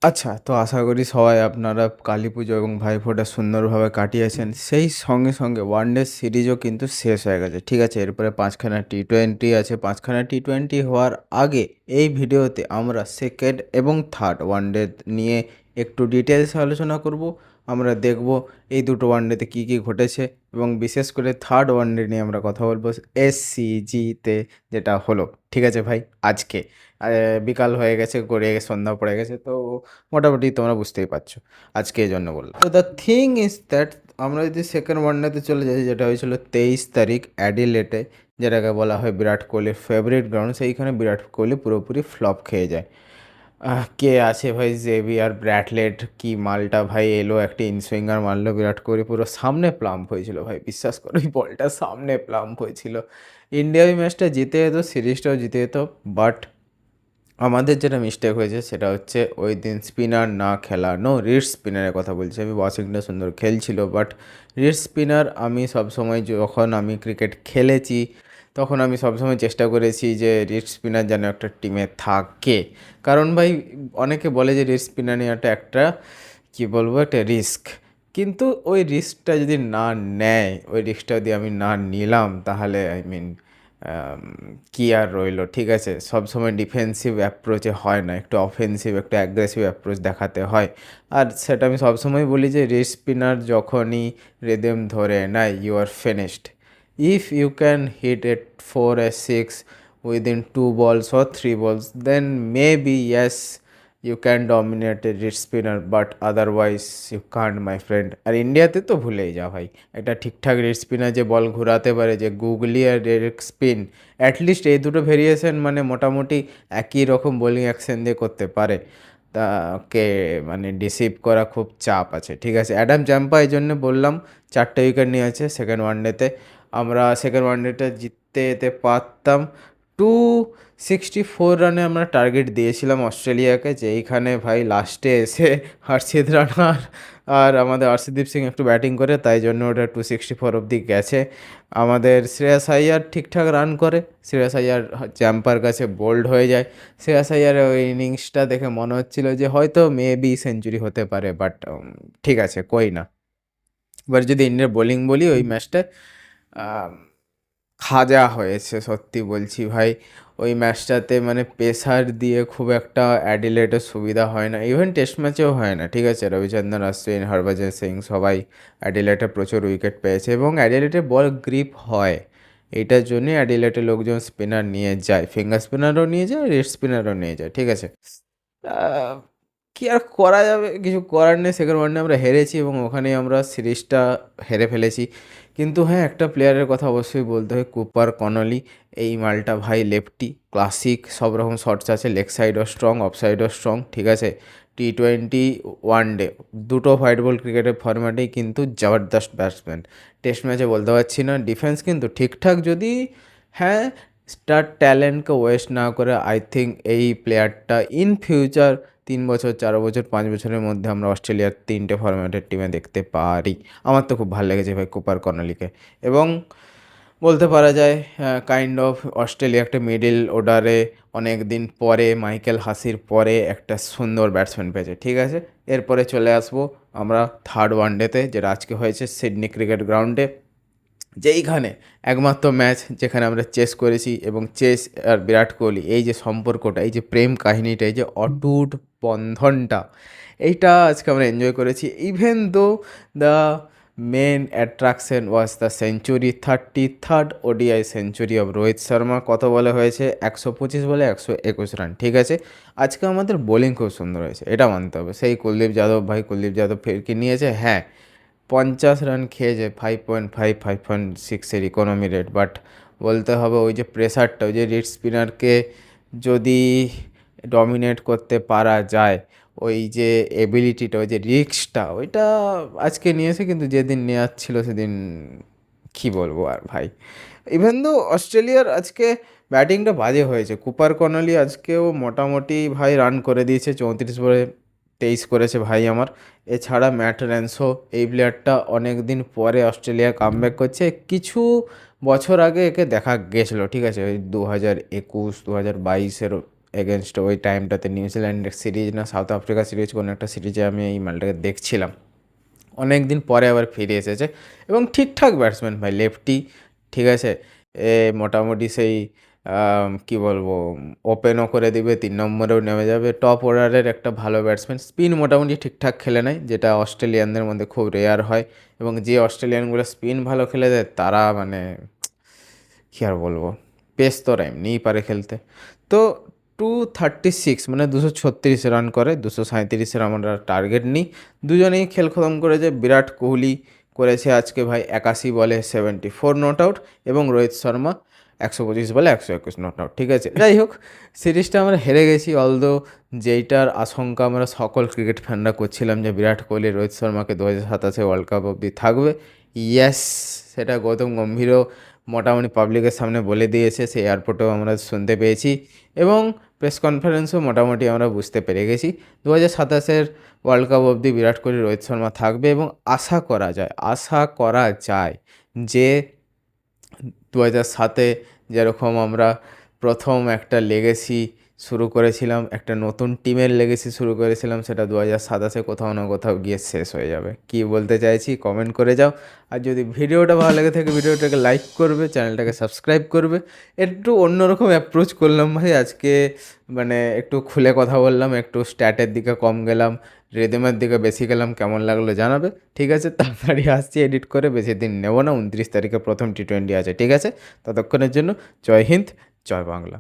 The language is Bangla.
আচ্ছা, তো আশা করি সবাই আপনারা কালীপুজো এবং ভাইফোঁটা সুন্দরভাবে কাটিয়েছেন। সেই সঙ্গে, সঙ্গে ওয়ানডে সিরিজও কিন্তু শেষ হয়ে গেছে। ঠিক আছে? এরপরে ৫ খানা টি-টোয়েন্টি আছে। ৫ খানা টি-টোয়েন্টি হওয়ার আগে এই ভিডিওতে আমরা সেকেন্ড এবং থার্ড ওয়ানডে নিয়ে একটু ডিটেইলসে আলোচনা করব। আমরা দেখব এই দুটো ওয়ানডেতে কী, কী ঘটেছে এবং বিশেষ করে থার্ড ওয়ানডে নিয়ে আমরা কথা বলব এসসিজিতে যেটা হলো। ঠিক আছে ভাই? আজকে। বিকাল হয়ে গেছে, গড়িয়ে সন্ধ্যা পড়ে গেছে। তো মোটামুটি তোমরা বুঝতেই পারছো আজকে এই জন্য বললাম। তো দ্য থিং ইজ দ্যাট আমরা যদি সেকেন্ড ওয়ানডেতে চলে যাই, যেটা হয়েছিল 23 তারিখ অ্যাডিলেটে, যেটাকে বলা হয় বিরাট কোহলির ফেভারিট গ্রাউন্ড, সেইখানে বিরাট কোহলি পুরোপুরি ফ্লপ খেয়ে যায়। কে আছে ভাই, জেভিয়ার ব্র্যাটলেট কি মালটা ভাই এলো, একটা ইনসুইঙ্গার মারলো, বিরাট কোহলি পুরো সামনে প্লাম্প হয়েছিল ভাই, বিশ্বাস করো ওই বলটা সামনে প্লাম্প হয়েছিল। ইন্ডিয়া ওই ম্যাচটা জিতে যেত, সিরিজটাও জিতে যেত, বাট আমাদের যেটা মিস্টেক হয়েছে সেটা হচ্ছে ওই দিন স্পিনার না খেলানো, রিস্ট স্পিনারের কথা বলছি আমি। ওয়াশিংটন সুন্দর খেলছিল, বাট রিস্ট স্পিনার আমি সবসময় যখন আমি ক্রিকেট খেলেছি তখন আমি সবসময় চেষ্টা করেছি যে রিস্ট স্পিনার যেন একটা টিমে থাকে। কারণ ভাই অনেকে বলে যে রিস্ট স্পিনার নেওয়াটা একটা কী বলবো, একটা রিস্ক। কিন্তু ওই রিস্কটা যদি না নেয়, ওই রিস্কটা যদি আমি না নিলাম, তাহলে কী আর রইলো, ঠিক আছে? সবসময় ডিফেন্সিভ অ্যাপ্রোচে হয় না, একটু অফেন্সিভ একটু অ্যাগ্রেসিভ অ্যাপ্রোচ দেখাতে হয়। আর সেটা আমি সবসময় বলি যে রিস্ট স্পিনার যখনই রিদম ধরে নেয়, you are finished. If you can hit it 4 or 6 within 2 balls or 3 balls, then maybe yes, you can dominate a wrist spinner, but otherwise you can't my friend. আর ইন্ডিয়াতে তো ভুলেই যা ভাই, একটা ঠিকঠাক রিস্ট স্পিনার যে বল ঘোরাতে পারে, যে গুগলি আর ডাইরেক্ট স্পিন, অ্যাটলিস্ট এই দুটো ভেরিয়েশন মানে মোটামুটি একই রকম বোলিং অ্যাকশন দিয়ে করতে পারে, তাকে মানে ডিসিভ করা খুব চাপ আছে। ঠিক আছে, অ্যাডাম জাম্পা এই জন্য বললাম 4টে উইকেট নিয়েছে সেকেন্ড ওয়ানডেতে। আমরা সেকেন্ড ওয়ানডেটা জিততে যেতে পারতাম। 264 রানে আমরা টার্গেট দিয়েছিলাম অস্ট্রেলিয়াকে, যে এইখানে ভাই লাস্টে এসে হর্ষিত রানার আর আমাদের অর্শদীপ সিং একটু ব্যাটিং করে, তাই জন্য ওটা 264 অবধি গেছে। আমাদের শ্রেয়াস আইয়ার ঠিকঠাক রান করে, শ্রেয়াস আইয়ার চ্যাম্পার কাছে বোল্ড হয়ে যায়। শ্রেয়াস আইয়ারের ওই ইনিংসটা দেখে মনে হচ্ছিল যে হয়তো মেবি সেঞ্চুরি হতে পারে, বাট ঠিক আছে, কই না। এবার যদি ইন্ডিয়ার বোলিং বলি, ওই ম্যাচটায় খাজা হয়েছে, সত্যি বলছি ভাই। ওই ম্যাচটাতে মানে পেসার দিয়ে খুব একটা অ্যাডিলেডের সুবিধা হয় না, ইভেন টেস্ট ম্যাচেও হয় না। ঠিক আছে, রবিচন্দ্রন অশ্বিন, হরভজন সিং সবাই অ্যাডিলেডে প্রচুর উইকেট পেয়েছে এবং অ্যাডিলেডে বল গ্রিপ হয়। এইটার জন্যই অ্যাডিলেডে লোকজন স্পিনার নিয়ে যায়, ফিঙ্গার স্পিনারও নিয়ে যায়, রিস্ট স্পিনারও নিয়ে যায়। ঠিক আছে, আহ, কি আর করা যাবে, কিছু করার নেই। সেকেন্ড ওয়ানডে আমরা হেরেছি এবং ওখানেই আমরা সিরিজটা হেরে ফেলেছি। কিন্তু হ্যাঁ, একটা প্লেয়ারের কথা অবশ্যই বলতে হয়, কুপার কনলি। এই মালটা ভাই লেফটি, ক্লাসিক, সব রকম শটস আছে, লেগ সাইডও স্ট্রং, অফ সাইডও স্ট্রং। ঠিক আছে, টি-টোয়েন্টি, ওয়ানডে দুটো হোয়াইট বল ক্রিকেটের ফরম্যাটেই কিন্তু জবরদস্ত ব্যাটসম্যান। টেস্ট ম্যাচে বলতে পারছি না, ডিফেন্স কিন্তু ঠিকঠাক যদি, হ্যাঁ, তার ট্যালেন্টকে ওয়েস্ট না করে আই থিঙ্ক এই প্লেয়ারটা ইন ফিউচার 3 বছর, 4 বছর, 5 বছরের মধ্যে আমরা অস্ট্রেলিয়ার 3টে ফরম্যাটের টিমে দেখতে পারি। আমার তো খুব ভালো লেগেছে ভাই কুপার কর্নালিকে। এবং বলতে পারা যায় কাইন্ড অফ অস্ট্রেলিয়া একটা মিডল অর্ডারে অনেক দিন পরে, মাইকেল হাসির পরে একটা সুন্দর ব্যাটসম্যান পেয়েছে। ঠিক আছে, এরপরে চলে আসবো আমরা থার্ড ওয়ানডেতে, যেটা আজকে হয়েছে সিডনি ক্রিকেট গ্রাউন্ডে, যেইখানে একমাত্র ম্যাচ যেখানে আমরা চেস করেছি। এবং চেস আর বিরাট কোহলি এই যে সম্পর্কটা, এই যে প্রেম কাহিনীটা, এই যে অটুট বন্ধনটা, এইটা আজকে আমরা এনজয় করেছি। Even though the main attraction was the century, 33rd ODI century of Rohit Sharma. কত বলে হয়েছে? 125 বলে 121 রান। ঠিক আছে, আজকে আমাদের বোলিং খুব সুন্দর হয়েছে, এটা মানতে হবে। সেই কুলদীপ যাদব ভাই, কুলদীপ যাদব ফিরকি নিয়েছে, হ্যাঁ, 50 রান খেয়েছে, 5.5 5.6-এর ইকোনমি রেট। বাট বলতে হবে ওই যে প্রেসারটা, ওই যে রিড স্পিনারকে যদি ডমিনেট করতে পারা যায়, ওই যে এবিলিটিটা, ওই যে রিস্কটা, ওইটা আজকে নিয়েছে। কিন্তু যেদিন নেওয়ার ছিল সেদিন কী বলবো আর ভাই। ইভেন দো অস্ট্রেলিয়ার আজকে ব্যাটিংটা বাজে হয়েছে, কুপার কর্নালি আজকেও মোটামুটি ভাই রান করে দিয়েছে, 34 বলে 23 করেছে ভাই আমার। এছাড়া ম্যাট র্যানসো, এই প্লেয়ারটা অনেক দিন পরে অস্ট্রেলিয়া কামব্যাক করছে। কিছু বছর আগে একে দেখা গেছিলো, ঠিক আছে, ওই 2021 2022-এর এগেনস্ট ওই টাইমটাতে নিউজিল্যান্ডের সিরিজ না সাউথ আফ্রিকা সিরিজ কোনো একটা সিরিজে আমি এই মালটাকে দেখছিলাম। অনেক দিন পরে আবার ফিরে এসেছে এবং ঠিকঠাক ব্যাটসম্যান ভাই, লেফটি, ঠিক আছে। মোটামুটি সেই কী বলবো, ওপেনও করে দিবে, 3 নম্বরেও নেমে যাবে, টপ অর্ডারের একটা ভালো ব্যাটসম্যান। স্পিন মোটামুটি ঠিকঠাক খেলে নেয়, যেটা অস্ট্রেলিয়ানদের মধ্যে খুব রেয়ার হয়। এবং যে অস্ট্রেলিয়ানগুলো স্পিন ভালো খেলে দেয় তারা মানে কী আর বলবো, পেস তো ওরা এমনিই পারে খেলতে। তো 236 মানে 236 রান করে, 237-এর আমরা টার্গেট নিই। দুজনেই খেল খতম করেছে। বিরাট কোহলি করেছে আজকে ভাই 81 বলে 74 নট আউট, এবং রোহিত শর্মা 125 বলে 121 নট আউট, ঠিক আছে। যাই হোক, সিরিজটা আমরা হেরে গেছি। অলদো যেইটার আশঙ্কা আমরা সকল ক্রিকেট ফ্যানরা করছিলাম যে বিরাট কোহলি রোহিত শর্মাকে 2027 ওয়ার্ল্ড কাপ অবধি থাকবে, ইয়েস, সেটা গৌতম গম্ভীরও মোটামুটি পাবলিকের সামনে বলে দিয়েছে, সেই এয়ারপোর্টেও আমরা শুনতে পেয়েছি, এবং প্রেস কনফারেন্সও মোটামুটি আমরা বুঝতে পেরে গেছি 2027 ওয়ার্ল্ড কাপ অবধি বিরাট কোহলি রোহিত শর্মা থাকবে। এবং আশা করা যায় যে 2007 যেরকম আমরা প্রথম একটা লেগেসি শুরু করেছিলাম, একটা নতুন টিমের লেগেসি শুরু করেছিলাম, সেটা 2027 কোথাও না কোথাও গিয়ে শেষ হয়ে যাবে। কি বলতে চাইছি কমেন্ট করে যাও। আর যদি ভিডিওটা ভালো লেগে থাকে ভিডিওটাকে লাইক করবে, চ্যানেলটাকে সাবস্ক্রাইব করবে। একটু অন্যরকম অ্যাপ্রোচ করলাম ভাই আজকে, মানে একটু খুলে কথা বললাম, একটু স্ট্যাটের দিকে কম গেলাম, রিদমের দিকে বেশি গেলাম, কেমন লাগলো জানাবে, ঠিক আছে। তাড়াতাড়ি আসছি এডিট করে, বেশি দিন নেব না, 29 তারিখে প্রথম T20 আছে, ঠিক আছে। ততক্ষণের জন্য জয় হিন্দ, জয় বাংলা।